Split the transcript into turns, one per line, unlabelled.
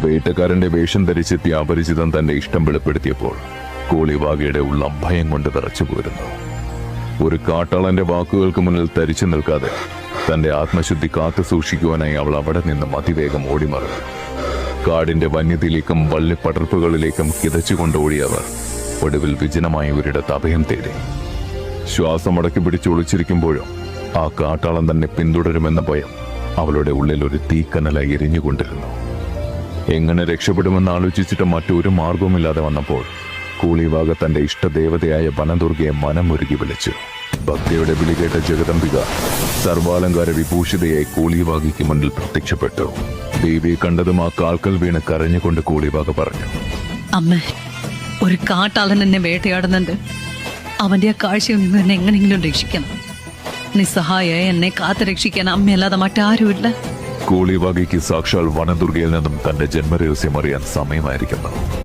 വേട്ടക്കാരന്റെ വേഷം ധരിച്ചെത്തിയ അപരിചിതൻ തന്റെ ഇഷ്ടം വെളിപ്പെടുത്തിയപ്പോൾ കൂളിവാകയുടെ ഉള്ളം ഭയം കൊണ്ട് വിറച്ചു പോരുന്നു. ഒരു കാട്ടാളന്റെ വാക്കുകൾക്ക് മുന്നിൽ തരിച്ചു നിൽക്കാതെ തന്റെ ആത്മശുദ്ധി കാത്തു സൂക്ഷിക്കുവാനായി അവൾ അവിടെ നിന്നും അതിവേഗം ഓടിമറന്നു. കാടിന്റെ വന്യതയിലേക്കും വള്ളിപ്പടർപ്പുകളിലേക്കും കിതച്ചുകൊണ്ടോടിയവർ ഒടുവിൽ വിജനമായ ഒരിടത്ത് അഭയം തേടി. ശ്വാസം അടക്കി പിടിച്ചൊളിച്ചിരിക്കുമ്പോഴും ആ കാട്ടാളൻ തന്നെ പിന്തുടരുമെന്ന ഭയം അവളുടെ ഉള്ളിൽ ഒരു തീക്കനലായി എരിഞ്ഞുകൊണ്ടിരുന്നു. എങ്ങനെ രക്ഷപ്പെടുമെന്ന് ആലോചിച്ചിട്ട് മറ്റൊരു മാർഗവുമില്ലാതെ വന്നപ്പോൾ കൂളിവാക തന്റെ ഇഷ്ടദേവതയായ വനദുർഗയെ മനമൊരുക്കി വിളിച്ചു. ഭക്തിയുടെ വിളി കേട്ട ജഗദംബിക സർവാലങ്കാര വിഭൂഷിതയായി കൂളിവാകയ്ക്ക് മുന്നിൽ പ്രത്യക്ഷപ്പെട്ടു. ദേവിയെ കണ്ടതും ആ കാൽക്കൽ വീണ് കരഞ്ഞുകൊണ്ട് കൂളിവാക പറഞ്ഞു,
അമ്മ, ഒരു കാട്ടാളൻ എന്നെ വേട്ടയാടുന്നുണ്ട്. അവന്റെ ആ കാഴ്ചയിൽ നിന്ന് എന്നെ എങ്ങനെയെങ്കിലും രക്ഷിക്കണം. നിസ്സഹായ എന്നെ കാത്തു രക്ഷിക്കാൻ അമ്മയല്ലാതെ മറ്റാരുമില്ല.
കൂളിവാകയ്ക്ക് സാക്ഷാൽ വനദുർഗയിൽ നിന്നും തന്റെ ജന്മരഹസ്യം അറിയാൻ സമയമായിരിക്കുന്നു.